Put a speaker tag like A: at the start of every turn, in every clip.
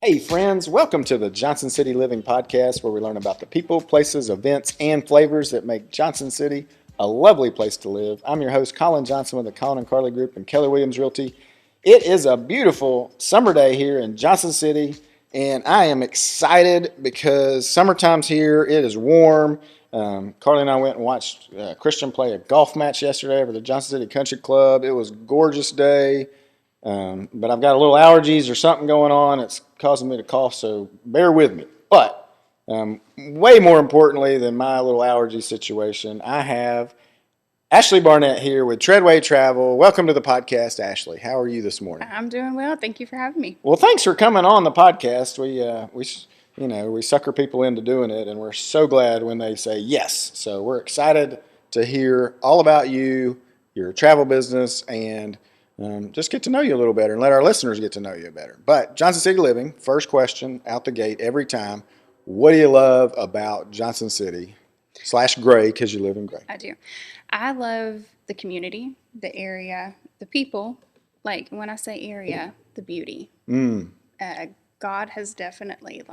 A: Hey friends, welcome to the Johnson City Living Podcast, where we learn about the people, places, events, and flavors that make Johnson City a lovely place to live. I'm your host, Colin Johnson with the Colin and Carly Group and Keller Realty. It is a beautiful summer day here in Johnson City, and I am excited because summertime's here. It is warm. Carly and I went and watched Christian play a golf match yesterday over the Johnson City Country Club. It was a gorgeous day. But I've got a little allergies or something going on. It's causing me to cough, so bear with me. But way more importantly than my little allergy situation, I have Ashley Barnett here with Treadway Travel. Welcome to the podcast, Ashley. How are you this morning?
B: I'm doing well. Thank you for having me.
A: Well, thanks for coming on the podcast. We sucker people into doing it, and we're so glad when they say yes. So we're excited to hear all about you, your travel business, and just get to know you a little better and let our listeners get to know you better. But Johnson City Living, first question out the gate every time. What do you love about Johnson City / Gray, because you live in Gray?
B: I do. I love the community, the area, the people. Like when I say area, the beauty. God has definitely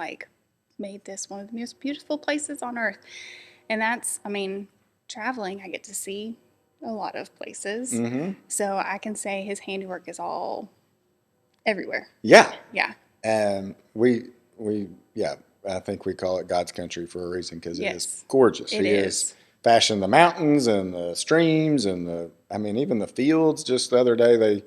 B: made this one of the most beautiful places on earth. And traveling, I get to see a lot of places. So I can say his handiwork is all everywhere.
A: Yeah.
B: Yeah.
A: And I think we call it God's country for a reason, because it is gorgeous.
B: He is
A: fashioned the mountains and the streams and even the fields. Just the other day they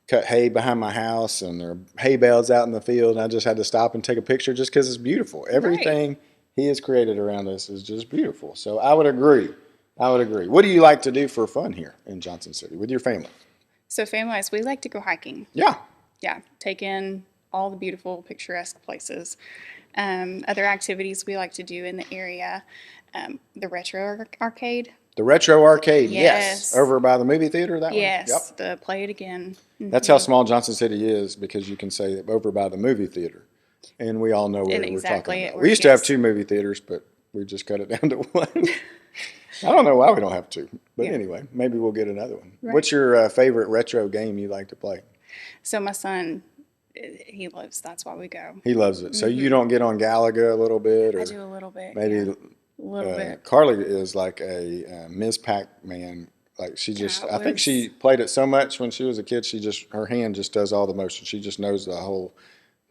A: cut hay behind my house and there are hay bales out in the field, and I just had to stop and take a picture just because it's beautiful. Everything he has created around us is just beautiful. So I would agree. What do you like to do for fun here in Johnson City with your family?
B: So family-wise, we like to go hiking.
A: Yeah.
B: Yeah, take in all the beautiful, picturesque places. Other activities we like to do in the area, the retro arcade.
A: The retro arcade,
B: yes.
A: Over by the movie theater, that one?
B: Yes, the Play It Again. Mm-hmm.
A: That's how small Johnson City is, because you can say over by the movie theater. And we all know where we're talking about. We used to have 2 movie theaters, but we just cut it down to 1. I don't know why we don't have 2. But anyway, maybe we'll get another one. Right. What's your favorite retro game you like to play?
B: So my son, that's why we go.
A: He loves it. So you don't get on Galaga a little bit? Or
B: I do a little bit.
A: Maybe
B: a little bit.
A: Carly is like a Ms. Pac-Man. Like I think she played it so much when she was a kid, her hand just does all the motion. She just knows the whole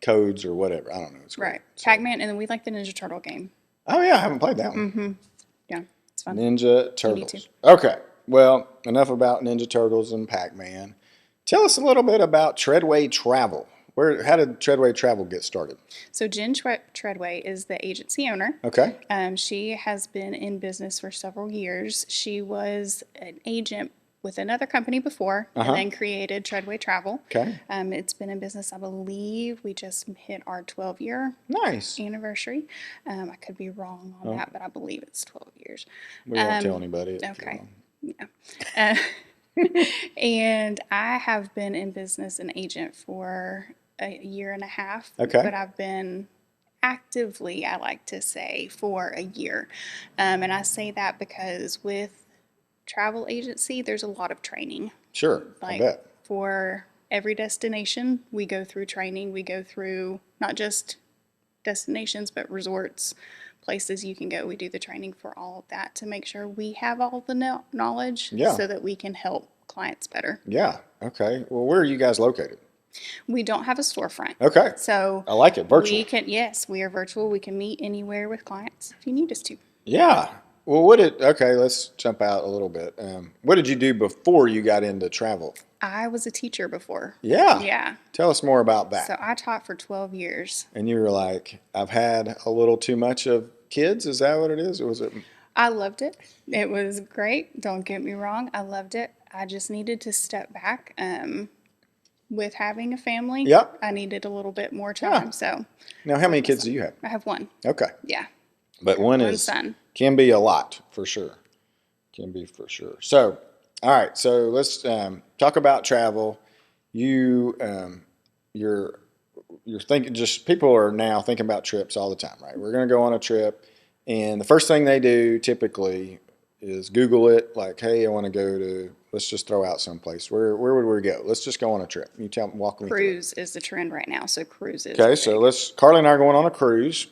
A: codes or whatever. I don't know. It's great.
B: Right. So. Pac-Man, and then we like the Ninja Turtle game.
A: Oh, yeah. I haven't played that one.
B: Mm-hmm. Yeah. It's fun.
A: Ninja Turtles. Okay. Well, enough about Ninja Turtles and Pac-Man. Tell us a little bit about Treadway Travel. How did Treadway Travel get started?
B: So Jen Treadway is the agency owner.
A: Okay.
B: She has been in business for several years. She was an agent with another company before, and then created Treadway Travel.
A: Okay.
B: It's been in business, I believe. We just hit our 12-year anniversary. I could be wrong on that, but I believe it's 12 years.
A: We won't tell anybody.
B: Okay. Yeah. And I have been in business and agent for a year and a half.
A: Okay.
B: But I've been actively, I like to say, for a year. And I say that because with travel agency, there's a lot of training.
A: Sure, I bet.
B: For every destination, we go through training. We go through not just destinations, but resorts, places you can go. We do the training for all of that to make sure we have all the knowledge so that we can help clients better.
A: Yeah. Okay. Well, where are you guys located?
B: We don't have a storefront.
A: Okay.
B: So
A: I like it. Virtual.
B: We are virtual. We can meet anywhere with clients if you need us to.
A: Yeah. Well, let's jump out a little bit. What did you do before you got into travel?
B: I was a teacher before.
A: Yeah.
B: Yeah.
A: Tell us more about that.
B: So I taught for 12 years.
A: And you were like, I've had a little too much of kids. Is that what it is? Or was it?
B: I loved it. It was great. Don't get me wrong. I loved it. I just needed to step back. With having a family, I needed a little bit more time. Yeah. So
A: now, how many kids do you have?
B: I have 1.
A: Okay.
B: Yeah.
A: But one
B: son.
A: Can be a lot for sure. Can be for sure. So, all right. So let's talk about travel. You're thinking. Just people are now thinking about trips all the time, right? We're going to go on a trip, and the first thing they do typically is Google it. Like, hey, I want to go to let's just throw out someplace. Where would we go? Let's just go on a trip. You walk me through it.
B: Cruise is the trend right now, so cruises.
A: Okay, so Carly and I are going on a cruise,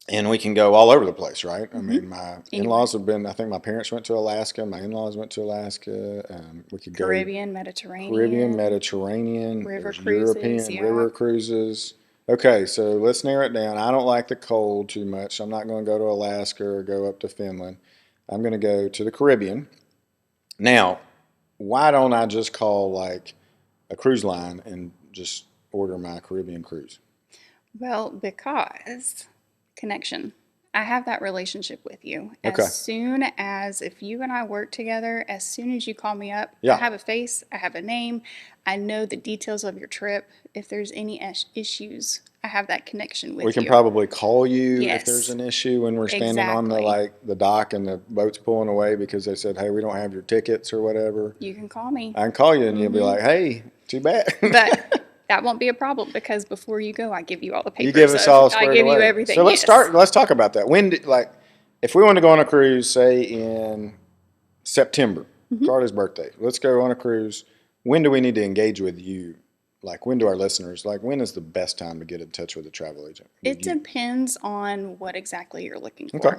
A: and we can go all over the place, right? I mean, my in-laws have been, I think my parents went to Alaska, my in-laws went to Alaska. We could
B: Caribbean,
A: go
B: Mediterranean.
A: Mediterranean,
B: River
A: there's
B: cruises,
A: European,
B: yeah.
A: river cruises. Okay, so let's narrow it down. I don't like the cold too much. I'm not going to go to Alaska or go up to Finland. I'm going to go to the Caribbean. Now, why don't I just call like a cruise line and just order my Caribbean cruise?
B: Well, because connection. I have that relationship with you.
A: Okay.
B: As soon as, if you and I work together, as soon as you call me up,
A: Yeah.
B: I have a face, I have a name, I know the details of your trip. If there's any issues, I have that connection with you.
A: We can probably call you
B: Yes.
A: if there's an issue when we're standing on
B: Exactly.
A: the dock and the boat's pulling away because they said, hey, we don't have your tickets or whatever.
B: You can call me.
A: I can call you and you'll be like, hey, too bad.
B: But that won't be a problem because before you go, I give you all the papers.
A: You give us all
B: I
A: squared
B: give
A: away.
B: you everything.
A: So let's
B: yes.
A: let's talk about that. If we want to go on a cruise, say in September, Carly's birthday, let's go on a cruise. When do we need to engage with you? Like, when do our listeners, like, when is the best time to get in touch with a travel agent?
B: It depends on what exactly you're looking for.
A: Okay.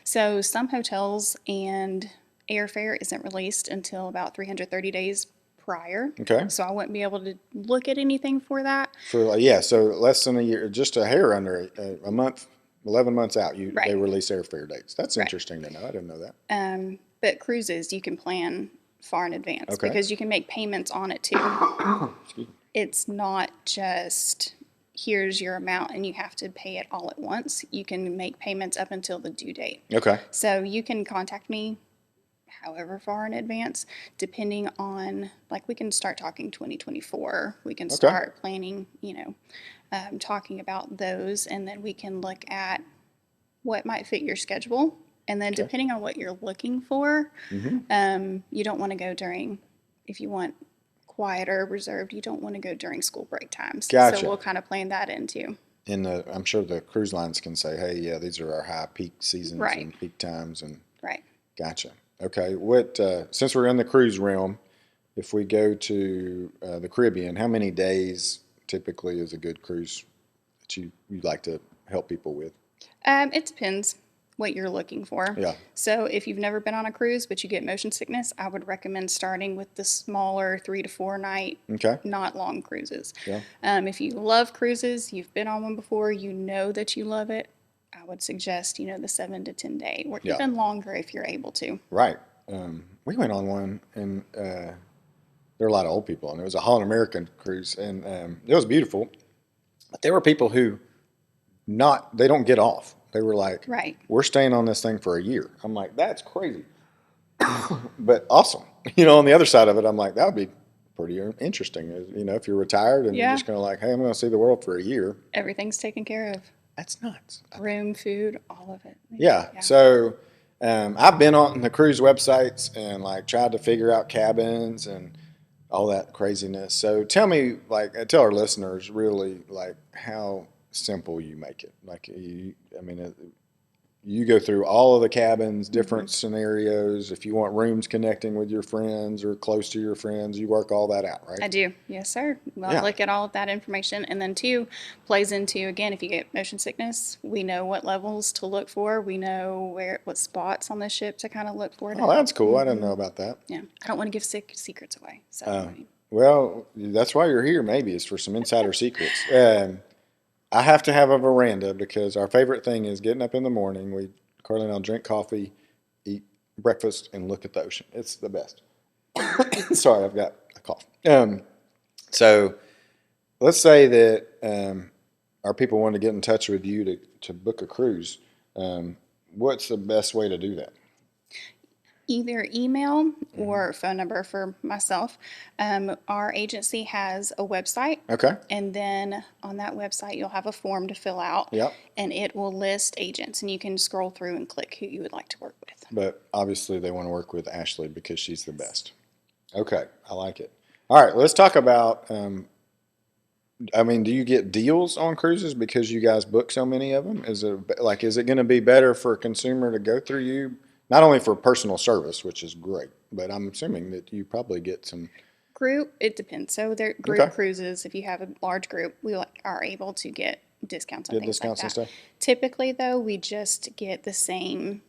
B: So some hotels and airfare isn't released until about 330 days prior.
A: Okay.
B: So I wouldn't be able to look at anything for that.
A: So less than a year, just a hair under a month, 11 months out,
B: Right.
A: they release airfare dates. That's
B: Right.
A: interesting to know. I didn't know that.
B: But cruises, you can plan far in advance
A: Okay.
B: because you can make payments on it too. It's not just here's your amount and you have to pay it all at once. You can make payments up until the due date.
A: Okay.
B: So you can contact me however far in advance, depending on, like, we can start talking 2024. We can start planning, talking about those, and then we can look at what might fit your schedule. And then depending on what you're looking for, you don't want to go during, if you want quieter, reserved, you don't want to go during school break times.
A: Gotcha.
B: So we'll kind of plan that into.
A: And I'm sure the cruise lines can say, hey, yeah, these are our high peak seasons
B: Right.
A: and peak times. And
B: Right.
A: Gotcha. Okay. Since we're in the cruise realm, if we go to the Caribbean, how many days typically is a good cruise that you'd like to help people with?
B: It depends what you're looking for.
A: Yeah.
B: So if you've never been on a cruise but you get motion sickness, I would recommend starting with the smaller 3 to 4 night,
A: Okay.
B: not long cruises.
A: Yeah.
B: If you love cruises, you've been on one before, you know that you love it, I would suggest, the 7 to 10 day or
A: Yeah.
B: even longer if you're able to.
A: Right. We went on one, and there were a lot of old people, and it was a Holland American cruise, and it was beautiful. But there were people who they don't get off. They were like,
B: Right.
A: we're staying on this thing for a year. I'm like, that's crazy. But awesome. On the other side of it, I'm like, that would be pretty interesting. If you're retired and you're
B: Yeah.
A: just going to like, hey, I'm going to see the world for a year.
B: Everything's taken care of.
A: That's nuts.
B: Room, food, all of it.
A: Yeah. So I've been on the cruise websites and like tried to figure out cabins and all that craziness. So tell me, tell our listeners really like how simple you make it. Like you go through all of the cabins, different scenarios. If you want rooms connecting with your friends or close to your friends, you work all that out, right?
B: I do. Yes, sir. Well,
A: Yeah.
B: look at all of that information. And then 2, plays into, again, if you get motion sickness, we know what levels to look for. We know what spots on the ship to kind of look for.
A: Oh, that's cool. I didn't know about that.
B: Yeah. I don't want to give secrets away. So,
A: Well, that's why you're here. Maybe it's for some insider secrets. I have to have a veranda because our favorite thing is getting up in the morning. Carly and I'll drink coffee, eat breakfast, and look at the ocean. It's the best. Sorry, I've got a cough. So let's say that our people want to get in touch with you to book a cruise. What's the best way to do that?
B: either email or phone number for myself. Our agency has a website.
A: Okay.
B: And then on that website, you'll have a form to fill out.
A: Yep.
B: And it will list agents, and you can scroll through and click who you would like to work with.
A: But obviously they want to work with Ashley because she's the best. Okay. I like it. All right. Let's talk about, do you get deals on cruises because you guys book so many of them? Is it going to be better for a consumer to go through you Not only for personal service, which is great, but I'm assuming that you probably get some.
B: Group, it depends. So there group
A: Okay.
B: cruises, if you have a large group, we are able to get discounts on
A: Get
B: things
A: discounts
B: like
A: and
B: that.
A: stuff?
B: Typically, though, we just get the same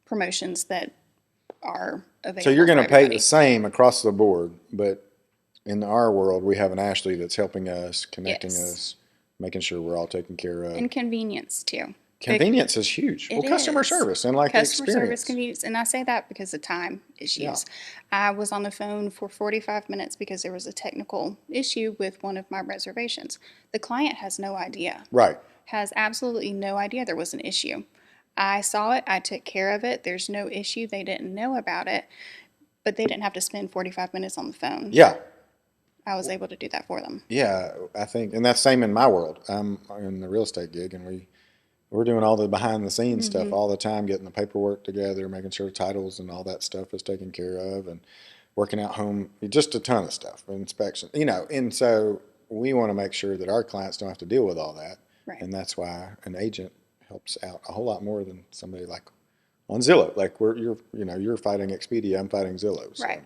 B: promotions that are available.
A: So you're going
B: for
A: to pay
B: everybody.
A: the same across the board, but in our world, we have an Ashley that's helping us, connecting
B: Yes.
A: us, making sure we're all taken care of.
B: And convenience too.
A: Convenience is huge. Well,
B: It
A: customer
B: is.
A: service and like
B: Customer
A: the experience.
B: service convenience, and I say that because of time issues. I was on the phone for 45 minutes because there was a technical issue with one of my reservations. The client has no idea.
A: Right.
B: Has absolutely no idea there was an issue. I saw it, I took care of it. There's no issue. They didn't know about it, but they didn't have to spend 45 minutes on the phone.
A: Yeah.
B: I was able to do that for them.
A: Yeah, I think, and that's same in my world. I'm in the real estate gig, and we're doing all the behind the scenes stuff all the time, getting the paperwork together, making sure titles and all that stuff is taken care of, and working out home, just a ton of stuff, inspection, and so we want to make sure that our clients don't have to deal with all that.
B: Right.
A: And that's why an agent helps out a whole lot more than somebody like on Zillow. Like you're fighting Expedia, I'm fighting Zillow. So.
B: Right.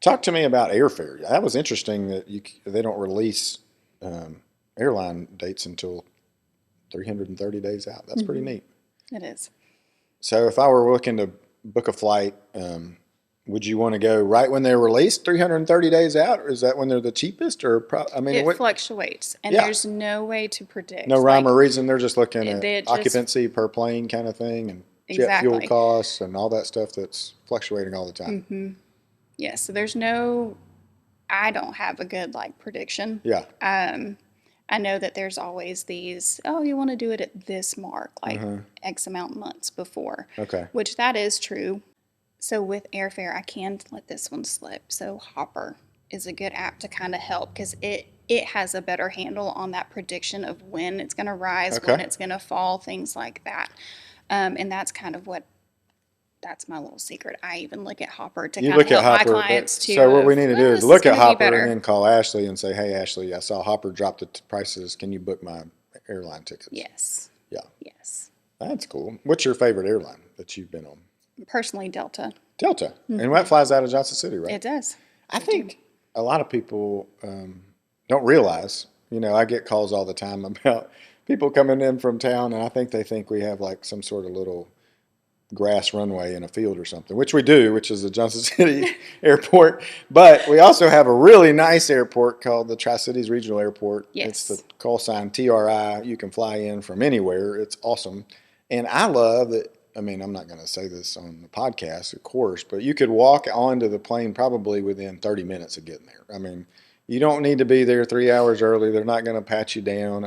A: Talk to me about airfare. That was interesting that they don't release airline dates until 330 days out. That's pretty neat.
B: It is.
A: So if I were looking to book a flight, would you want to go right when they're released, 330 days out, or is that when they're the cheapest? Or
B: It fluctuates, and there's no way to predict.
A: No rhyme or reason. They're just looking at
B: just-
A: occupancy per plane kind of thing, and jet fuel costs and all that stuff that's fluctuating all the time.
B: Yes, so I don't have a good prediction.
A: Yeah.
B: I know that there's always these, you want to do it at this mark, X amount months before.
A: Okay.
B: Which that is true. So with airfare, I can let this one slip. So Hopper is a good app to kind of help because it has a better handle on that prediction of when it's going to rise, when it's going to fall, things like that. And that's kind of that's my little secret. I even look at Hopper to kind of help my clients too.
A: So what we need to do is look at Hopper
B: and
A: and then call Ashley and say, "Hey, Ashley, I saw Hopper drop the prices. Can you book my airline tickets?"
B: Yes.
A: Yeah.
B: Yes.
A: That's cool. What's your favorite airline that you've been on?
B: Personally, Delta.
A: Delta. And that flies out of Johnson City, right?
B: It does.
A: I think a lot of people don't realize, I get calls all the time about people coming in from town, and I think they think we have some sort of little grass runway in a field or something, which we do, which is the Johnson City Airport. But we also have a really nice airport called the Tri-Cities Regional Airport.
B: Yes.
A: It's the call sign TRI. You can fly in from anywhere. It's awesome. And I love that. I'm not going to say this on the podcast, of course, but you could walk onto the plane probably within 30 minutes of getting there. You don't need to be there 3 hours early. They're not going to pat you down.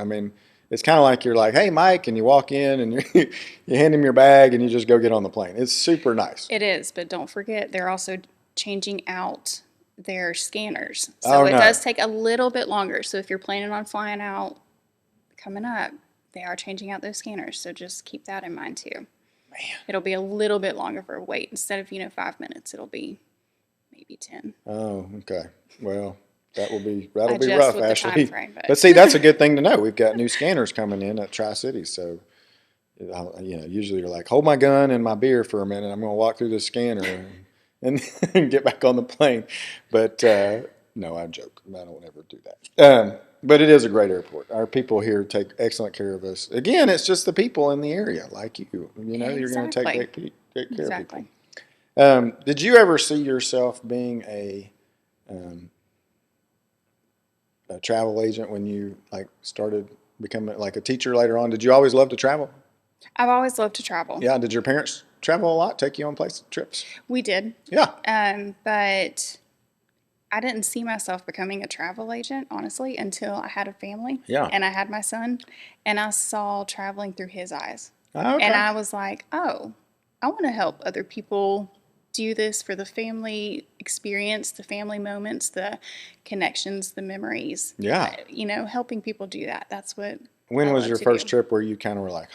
A: It's kind of like you're like, "Hey, Mike," and you walk in and you hand him your bag and you just go get on the plane. It's super nice.
B: It is, but don't forget, they're also changing out their scanners. So it does take a little bit longer. So if you're planning on flying out coming up, they are changing out those scanners. So just keep that in mind too. Man. It'll be a little bit longer for a wait. Instead of, 5 minutes, it'll be maybe 10.
A: Oh, okay. Well, that'll be rough, Ashley. But see, that's a good thing to know. We've got new scanners coming in at Tri-Cities, so usually you're like, hold my gun and my beer for a minute. I'm going to walk through the scanner and get back on the plane. But no, I joke. I don't ever do that. But it is a great airport. Our people here take excellent care of us. Again, it's just the people in the area, like you. You're going to take great care of people. Did you ever see yourself being a travel agent when you started becoming a teacher later on? Did you always love to travel?
B: I've always loved to travel.
A: Yeah. Did your parents travel a lot? Take you on trips?
B: We did.
A: Yeah.
B: But I didn't see myself becoming a travel agent, honestly, until I had a family.
A: Yeah.
B: And I had my son, and I saw traveling through his eyes.
A: Okay.
B: And I was like, I want to help other people do this for the family experience, the family moments, the connections, the memories.
A: Yeah.
B: Helping people do that. That's what.
A: When was your first trip where you kind of were like,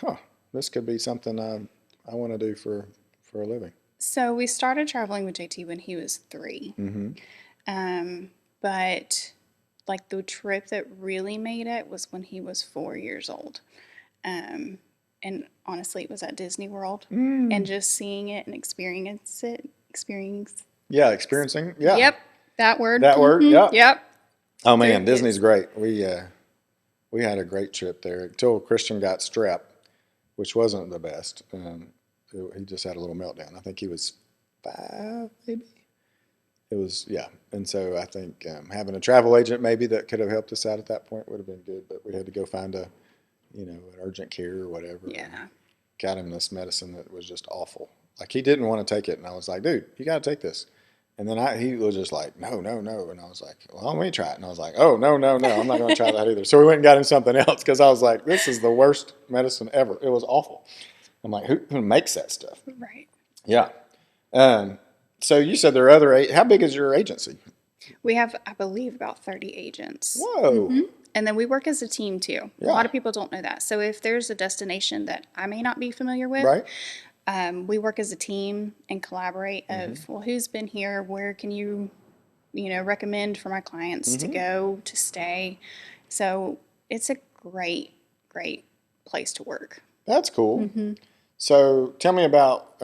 A: this could be something I want to do for a living?
B: So we started traveling with JT when he was 3.
A: Mm-hmm.
B: But the trip that really made it was when he was 4 years old. and honestly, it was at Disney World, and just seeing it and experience.
A: Yeah, experiencing. Yeah.
B: Yep, that word.
A: That word, yeah.
B: Yep.
A: Oh man,
B: It
A: Disney's
B: is.
A: great. We had a great trip there until Christian got strep, which wasn't the best. He just had a little meltdown. I think he was 5, maybe. It was, yeah. And so I think having a travel agent maybe that could have helped us out at that point would have been good. But we had to go find an urgent care or whatever.
B: Yeah.
A: Got him this medicine that was just awful. Like he didn't want to take it, and I was like, dude, you got to take this. And then he was just like, no, no, no. And I was like, well, let me try it. And I was like, oh, no, no, no, I'm not going to try that either. So we went and got him something else because I was like, this is the worst medicine ever. It was awful. I'm like, who makes that stuff?
B: Right.
A: Yeah. So you said there are how big is your agency?
B: We have, I believe, about 30 agents.
A: Whoa.
B: And then we work as a team too.
A: Yeah.
B: A lot of people don't know that. So if there's a destination that I may not be familiar with,
A: Right.
B: We work as a team and collaborate of, well, who's been here? Where can you recommend for my clients to go, to stay? So it's a great, great place to work.
A: That's cool. So tell me about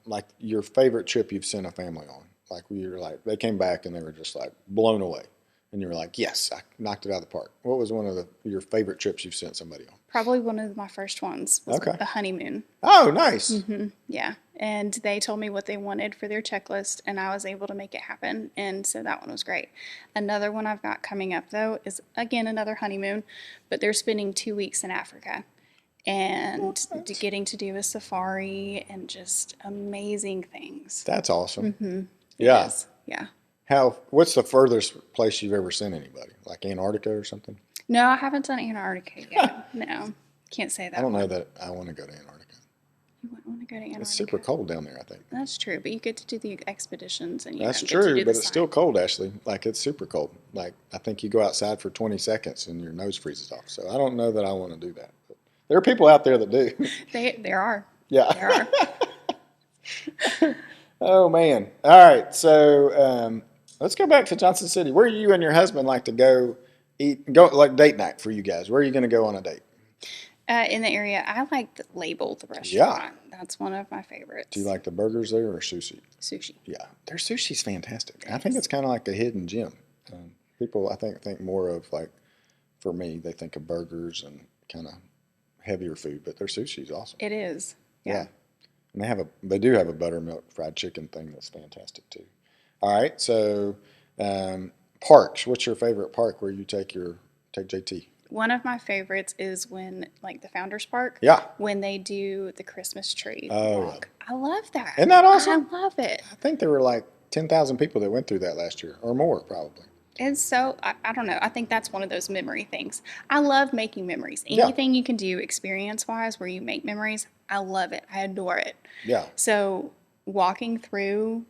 A: like your favorite trip you've sent a family on. Like they came back and they were just like blown away. And you were like, yes, I knocked it out of the park. What was one of your favorite trips you've sent somebody on?
B: Probably one of my first ones was
A: Okay.
B: the honeymoon.
A: Oh, nice.
B: Yeah. And they told me what they wanted for their checklist, and I was able to make it happen. And so that one was great. Another one I've got coming up, though, is, again, another honeymoon, but they're spending 2 weeks in Africa and getting to do a safari and just amazing things.
A: That's awesome.
B: It
A: Yeah.
B: is. Yeah.
A: What's the furthest place you've ever sent anybody? Like Antarctica or something?
B: No, I haven't done Antarctica yet. No. Can't say that.
A: I don't know that I want to go to Antarctica.
B: You wouldn't want to go to Antarctica.
A: It's super cold down there, I think.
B: That's true, but you get to do the expeditions and
A: That's
B: get
A: true,
B: to do
A: but
B: the
A: it's still cold, Ashley. Like it's super cold. Like I think you go outside for 20 seconds and your nose freezes off. So I don't know that I want to do that. But there are people out there that do.
B: There are.
A: Yeah.
B: There are.
A: Oh man. All right. So let's go back to Johnson City. Where do you and your husband like to go eat? Go like date night for you guys. Where are you going to go on a date?
B: In the area, I like the Labeled restaurant. That's one of my favorites.
A: Do you like the burgers there or sushi?
B: Sushi?
A: Yeah, their sushi's fantastic. I think it's kind of like a hidden gem. People, I think more of like, for me, they think of burgers and kind of heavier food, but their sushi's awesome.
B: It is.
A: Yeah. And they do have a buttermilk fried chicken thing that's fantastic too. All right, so parks. What's your favorite park where you take JT?
B: One of my favorites is when, like the Founders Park.
A: Yeah.
B: When they do the Christmas tree walk. I love that.
A: Isn't that awesome?
B: I love it.
A: I think there were like 10,000 people that went through that last year, or more probably.
B: And so, I don't know. I think that's one of those memory things. I love making memories. Anything you can do experience-wise where you make memories, I love it. I adore it.
A: Yeah.
B: So walking through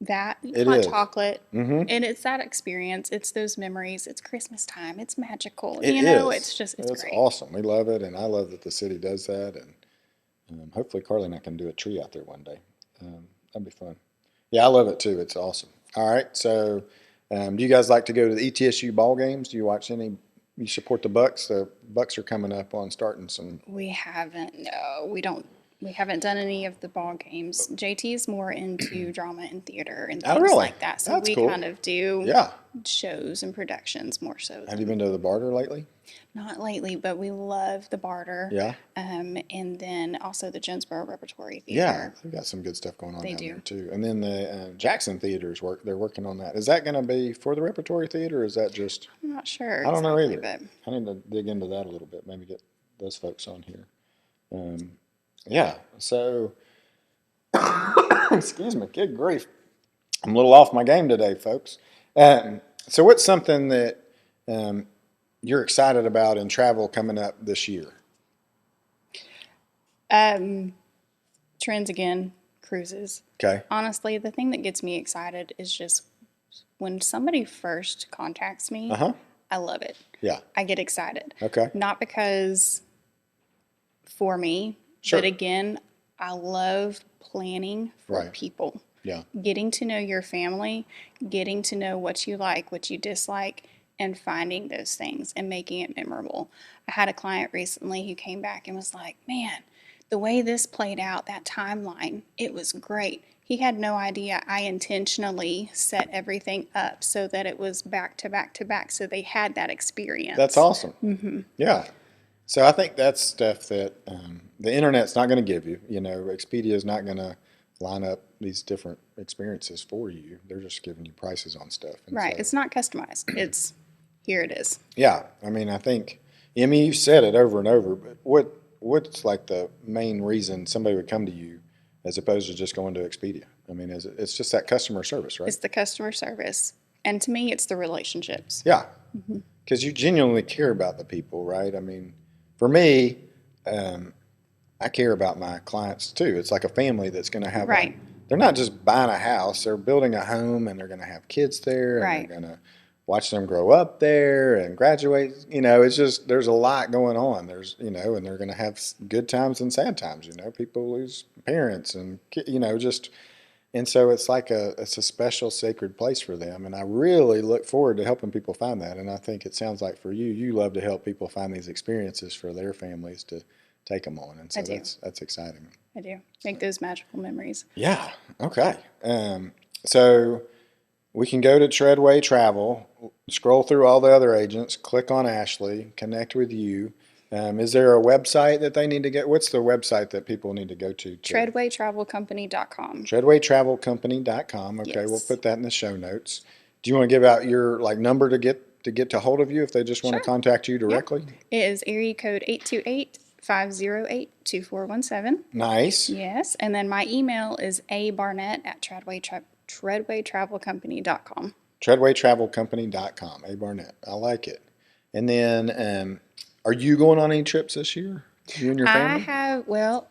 B: that
A: It
B: hot
A: is.
B: chocolate, and it's that experience. It's those memories. It's Christmas time. It's magical.
A: It
B: It's
A: is.
B: it's
A: It's
B: great.
A: awesome. We love it, and I love that the city does that. And hopefully, Carly and I can do a tree out there one day. That'd be fun. Yeah, I love it too. It's awesome. All right, so do you guys like to go to the ETSU ball games? Do you watch any? You support the Bucks? The Bucks are coming up on starting some.
B: We haven't. No, we don't. We haven't done any of the ball games. JT's more into drama and theater and things
A: really?
B: like that. So
A: That's
B: we
A: cool.
B: kind of do
A: Yeah.
B: shows and productions more so.
A: Have you been to the Barter lately?
B: Not lately, but we love the Barter.
A: Yeah.
B: And then also the Jonesboro Repertory
A: Yeah,
B: Theater.
A: they've got some good stuff going on
B: They
A: down
B: do.
A: there too. And then the Jackson Theaters they're working on that. Is that going to be for the Repertory Theater, or is that just?
B: I'm not sure.
A: I don't know
B: exactly,
A: either. I need to dig into that a little bit. Maybe get those folks on here. Yeah. So, excuse me. Good grief. I'm a little off my game today, folks. So, what's something that you're excited about in travel coming up this year?
B: Trends again, cruises.
A: Okay.
B: Honestly, the thing that gets me excited is just when somebody first contacts me, I love it.
A: Yeah.
B: I get excited.
A: Okay.
B: Not because for me,
A: Sure.
B: but again, I love planning for
A: Right.
B: people.
A: Yeah.
B: Getting to know your family, getting to know what you like, what you dislike, and finding those things and making it memorable. I had a client recently who came back and was like, man, the way this played out, that timeline, it was great. He had no idea I intentionally set everything up so that it was back to back to back, so they had that experience.
A: That's awesome. Yeah. So I think that's stuff that the internet's not going to give you. You know, Expedia is not going to line up these different experiences for you. They're just giving you prices on stuff. And
B: Right.
A: so,
B: It's not customized. It's here it is.
A: yeah. I mean, I think, I mean, you've said it over and over, but what's like the main reason somebody would come to you as opposed to just going to Expedia? I mean, it's just that customer service, right?
B: It's the customer service. And to me, it's the relationships.
A: Yeah. Because you genuinely care about the people, right? I mean, for me, I care about my clients too. It's like a family that's going to have
B: Right.
A: they're not just buying a house, they're building a home and they're going to have kids there and
B: Right.
A: they're going to watch them grow up there and graduate. You know, it's just, there's a lot going on. There's, you know, and they're going to have good times and sad times. You know, people lose parents and, you know, just, and so it's like it's a special sacred place for them. And I really look forward to helping people find that. And I think it sounds like for you, you love to help people find these experiences for their families to take them on. And so
B: I do.
A: that's exciting.
B: I do. Make those magical memories.
A: Yeah. Okay. So we can go to Treadway Travel, scroll through all the other agents, click on Ashley, connect with you. Is there a website that they need to get? What's the website that people need to go to?
B: Treadwaytravelcompany.com.
A: Treadwaytravelcompany.com. Okay,
B: Yes.
A: we'll put that in the show notes. Do you want to give out your like number to get to hold of you if they just want to
B: Sure.
A: contact you directly?
B: It is area code 828-508-2417.
A: Nice.
B: Yes. And then my email is abarnett@treadwaytravelcompany.com.
A: Treadwaytravelcompany.com. A Barnett. I like it. And then, are you going on any trips this year? You and your family?
B: Well,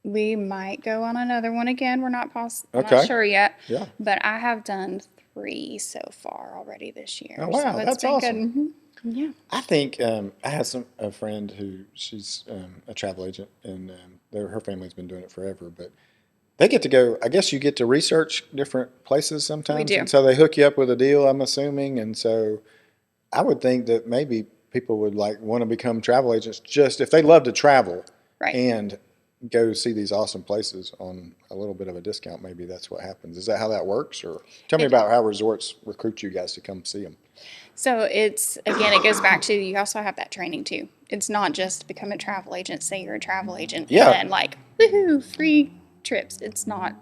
B: we might go on another one again. We're not I'm
A: Okay.
B: not sure yet.
A: Yeah.
B: But I have done 3 so far already this year.
A: Oh, wow,
B: So it's
A: that's
B: been
A: awesome.
B: good. Yeah.
A: I think I have a friend who she's a travel agent, and her family's been doing it forever. But they get to go. I guess you get to research different places sometimes,
B: We do.
A: and so they hook you up with a deal. I'm assuming, and so I would think that maybe people would like want to become travel agents just if they love to travel
B: Right.
A: and go see these awesome places on a little bit of a discount. Maybe that's what happens. Is that how that works? Or tell me about how resorts recruit you guys to come see them.
B: So it goes back to you also have that training too. It's not just become a travel agent, say you're a travel agent,
A: Yeah.
B: and then like, woohoo, free trips. It's not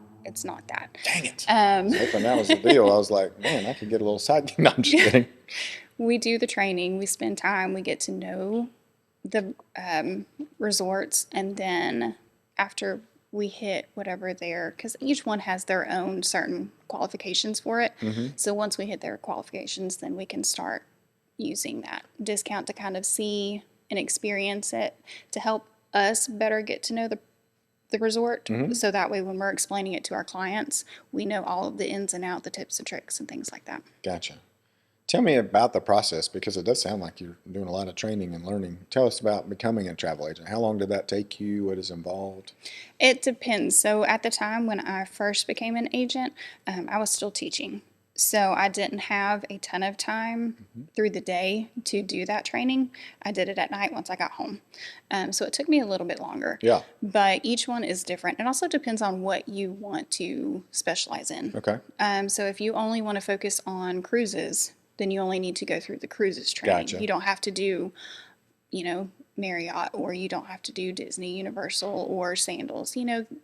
B: that.
A: Dang it. I was hoping that was the deal. I was like, man, I could get a little side. No, I'm just kidding.
B: We do the training, we spend time, we get to know the resorts, and then after we hit whatever because each one has their own certain qualifications for it. So once we hit their qualifications, then we can start using that discount to kind of see and experience it to help us better get to know the resort. So that way when we're explaining it to our clients, we know all of the ins and outs, the tips and tricks and things like that.
A: Gotcha. Tell me about the process because it does sound like you're doing a lot of training and learning. Tell us about becoming a travel agent. How long did that take you? What is involved?
B: It depends. So at the time when I first became an agent, I was still teaching. So I didn't have a ton of time through the day to do that training. I did it at night once I got home. So it took me a little bit longer.
A: Yeah.
B: But each one is different. It also depends on what you want to specialize in.
A: Okay.
B: So if you only want to focus on cruises, then you only need to go through the cruises training.
A: Gotcha.
B: You don't have to do, Marriott, or you don't have to do Disney, Universal, or Sandals,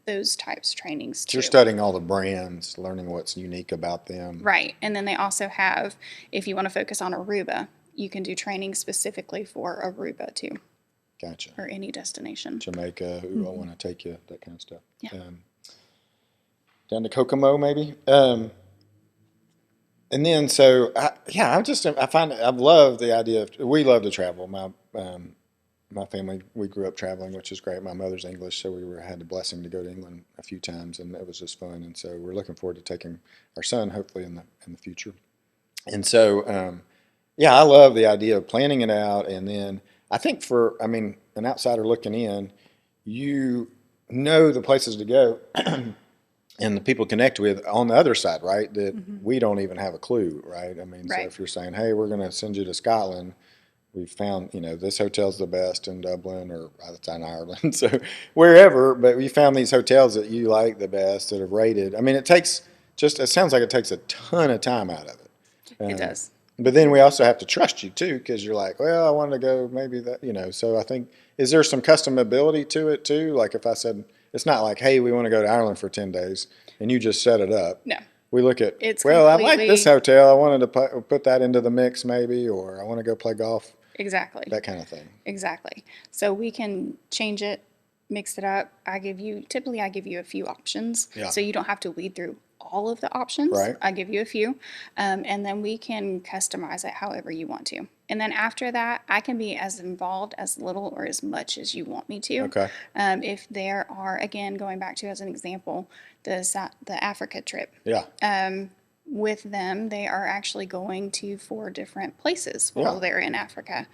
B: those types of trainings too.
A: You're studying all the brands, learning what's unique about them.
B: Right. And then they also have, if you want to focus on Aruba, you can do training specifically for Aruba too,
A: Gotcha.
B: or any destination.
A: Jamaica, ooh, I want to take you, that kind of stuff.
B: Yeah.
A: Down to Kokomo maybe. And then, so I find I've loved the idea of, we love to travel. My family, we grew up traveling, which is great. My mother's English, so had the blessing to go to England a few times, and it was just fun. And so we're looking forward to taking our son, hopefully in the future. And so, I love the idea of planning it out. And then I think an outsider looking in, you know the places to go. And the people connect with on the other side, right? That we don't even have a clue, right? I mean,
B: Right.
A: So if you're saying, hey, we're going to send you to Scotland, we found, this hotel's the best in Dublin or it's in Ireland, so wherever, but we found these hotels that you like the best that are rated. I mean, it sounds like it takes a ton of time out of it.
B: It does.
A: But then we also have to trust you too, because you're like, well, I want to go maybe that, so I think, is there some customability to it too? Like if I said, it's not like, hey, we want to go to Ireland for 10 days and you just set it up.
B: No.
A: We look at,
B: It's
A: well, I like this hotel. I wanted to put that into the mix maybe, or I want to go play golf.
B: Exactly.
A: That kind of thing.
B: Exactly. So we can change it, mix it up. Typically I give you a few options.
A: Yeah.
B: So you don't have to weed through all of the options.
A: Right.
B: I give you a few. And then we can customize it however you want to. And then after that, I can be as involved as little or as much as you want me to.
A: Okay.
B: If there are, again, going back to as an example, the Africa trip.
A: Yeah.
B: With them, they are actually going to 4 different places while they're in Africa.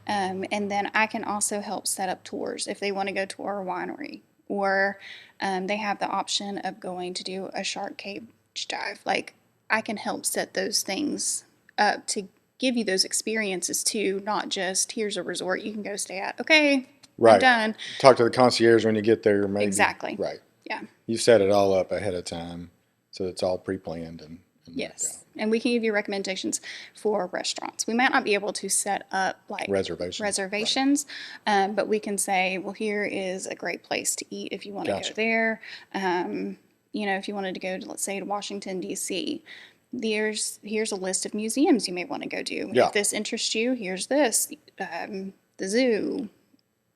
B: And then I can also help set up tours if they want to go to our winery, or they have the option of going to do a shark cage dive. Like, I can help set those things up to give you those experiences too, not just here's a resort you can go stay at. Okay,
A: right.
B: I'm done.
A: Talk to the concierge when you get there, maybe.
B: Exactly.
A: Right.
B: Yeah.
A: You set it all up ahead of time, so it's all pre-planned and
B: yes. And we can give you recommendations for restaurants. We might not be able to set up like reservations, right. But we can say, well, here is a great place to eat if you want to go there. If you wanted to go to, let's say, to Washington, D.C., here's a list of museums you may want to go to.
A: Yeah.
B: If this interests you, here's this, the zoo.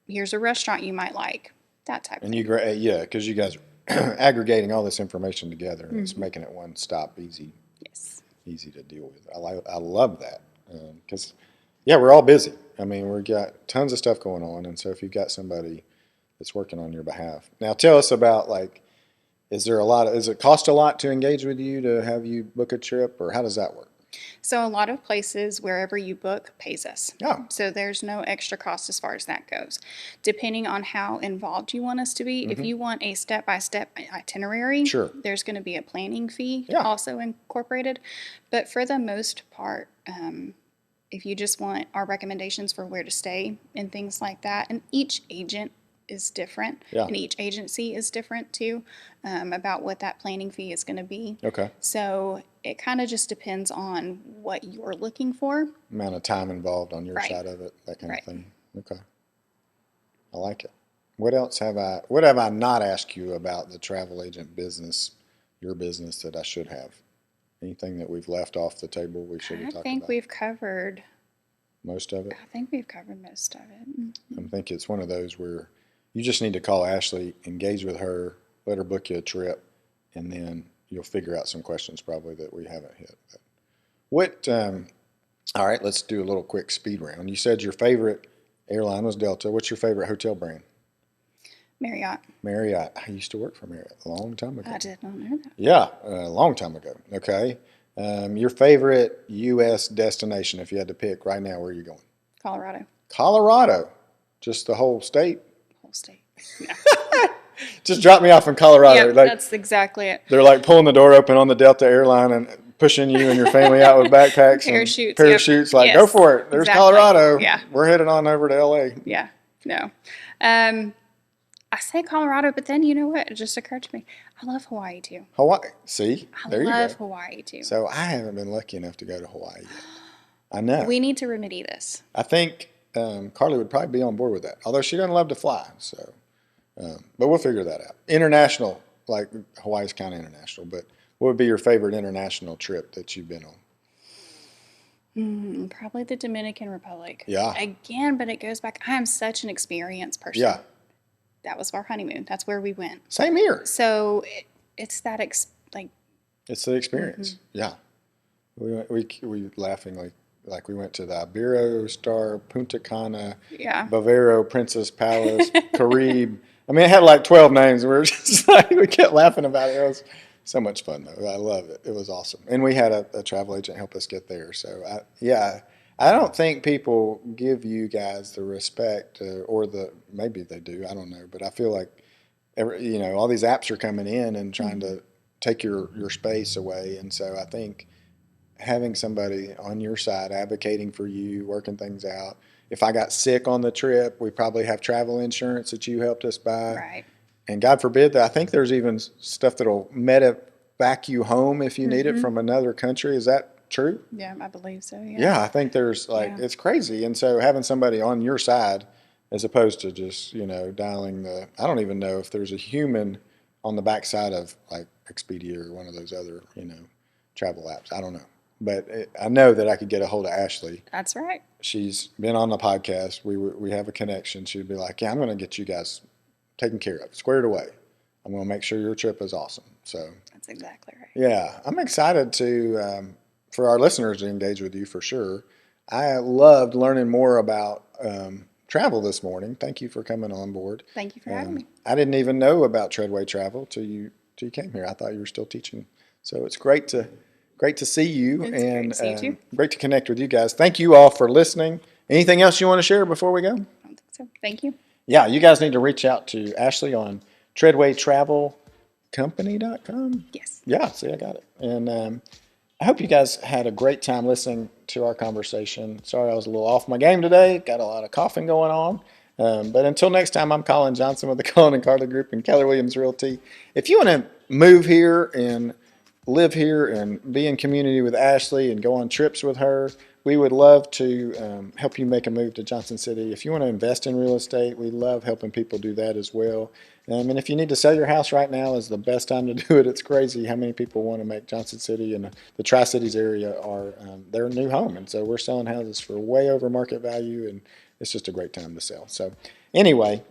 B: Here's a restaurant you might like. That type of thing.
A: Because you guys are aggregating all this information together and it's making it one stop easy.
B: Yes.
A: Easy to deal with. I love that because, we're all busy. I mean, we've got tons of stuff going on, and so if you've got somebody that's working on your behalf. Now, tell us about, like, does it cost a lot to engage with you to have you book a trip, or how does that work?
B: So a lot of places, wherever you book, pays us.
A: Oh.
B: So there's no extra cost as far as that goes. Depending on how involved you want us to be, if you want a step-by-step itinerary,
A: sure,
B: there's going to be a planning fee
A: also
B: incorporated. But for the most part, if you just want our recommendations for where to stay and things like that, and each agent is different, and each agency is different too, about what that planning fee is going to be.
A: Okay.
B: So it kind of just depends on what you're looking for.
A: Amount of time involved on your side of it, that kind of thing. Okay. I like it. What have I not asked you about the travel agent business, your business, that I should have? Anything that we've left off the table we should have talked about?
B: I think we've covered
A: most of it.
B: I think we've covered most of it.
A: I think it's one of those where you just need to call Ashley, engage with her, let her book you a trip, and then you'll figure out some questions probably that we haven't hit. All right, let's do a little quick speed round. You said your favorite airline was Delta. What's your favorite hotel brand?
B: Marriott.
A: Marriott. I used to work for Marriott a long time ago.
B: I did not know that.
A: Yeah, a long time ago. Okay. Your favorite U.S. destination, if you had to pick right now, where are you going?
B: Colorado.
A: Colorado? Just the whole state?
B: Whole state. Yeah.
A: Just drop me off in Colorado.
B: Yeah, that's exactly it.
A: They're like pulling the door open on the Delta airline and pushing you and your family out with backpacks
B: parachutes.
A: And parachutes. Like, go for it. There's Colorado.
B: Yeah.
A: We're headed on over to L.A.
B: Yeah. No. I say Colorado, but then you know what? It just occurred to me. I love Hawaii too.
A: Hawaii. See? There you go.
B: I love Hawaii too.
A: So I haven't been lucky enough to go to Hawaii yet. I know.
B: We need to remedy this.
A: I think Carly would probably be on board with that, although she doesn't love to fly. So, but we'll figure that out. International, like Hawaii's kind of international, but what would be your favorite international trip that you've been on?
B: Probably the Dominican Republic.
A: Yeah.
B: Again, but it goes back. I am such an experienced person.
A: Yeah.
B: That was our honeymoon. That's where we went.
A: Same here.
B: So it's that
A: it's the experience. Yeah. We laughingly like we went to the Ibero Star, Punta Cana, Bavaro Princess Palace, Caribe. I mean, it had like 12 names. We were just like, we kept laughing about it. It was so much fun though. I love it. It was awesome. And we had a travel agent help us get there. So I don't think people give you guys the respect maybe they do. I don't know. But I feel like, all these apps are coming in and trying to take your space away. And so I think having somebody on your side advocating for you, working things out. If I got sick on the trip, we probably have travel insurance that you helped us buy.
B: Right.
A: And God forbid that I think there's even stuff that'll medevac you home if you need it from another country. Is that true?
B: Yeah, I believe so. Yeah.
A: Yeah, I think there's it's crazy. And so having somebody on your side as opposed to just, dialing I don't even know if there's a human on the backside of like Expedia or one of those other, travel apps. I don't know. But I know that I could get a hold of Ashley.
B: That's right.
A: She's been on the podcast. We have a connection. She'd be like, yeah, I'm going to get you guys taken care of, squared away. I'm going to make sure your trip is awesome. So
B: that's exactly right.
A: Yeah, I'm excited for our listeners to engage with you for sure. I loved learning more about travel this morning. Thank you for coming on board.
B: Thank you for having me.
A: I didn't even know about Treadway Travel till you came here. I thought you were still teaching. So it's great to see you,
B: It's
A: and
B: great to see you too.
A: great to connect with you guys. Thank you all for listening. Anything else you want to share before we go?
B: I don't think so. Thank you.
A: Yeah, you guys need to reach out to Ashley on treadwaytravelcompany.com.
B: Yes.
A: Yeah, see, I got it. And I hope you guys had a great time listening to our conversation. Sorry I was a little off my game today. Got a lot of coughing going on. But until next time, I'm Colin Johnson with the Colin and Carly Group and Keller Williams Realty. If you want to move here and live here and be in community with Ashley and go on trips with her, we would love to help you make a move to Johnson City. If you want to invest in real estate, we love helping people do that as well. And if you need to sell your house right now is the best time to do it. It's crazy how many people want to make Johnson City and the Tri-Cities area their new home. And so we're selling houses for way over market value, and it's just a great time to sell. So anyway,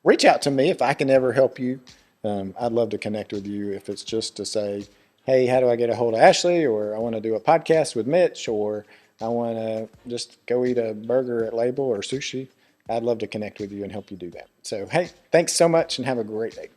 A: reach out to me if I can ever help you. I'd love to connect with you if it's just to say, hey, how do I get a hold of Ashley? Or I want to do a podcast with Mitch, or I want to just go eat a burger at Label or sushi. I'd love to connect with you and help you do that. So, hey, thanks so much and have a great day.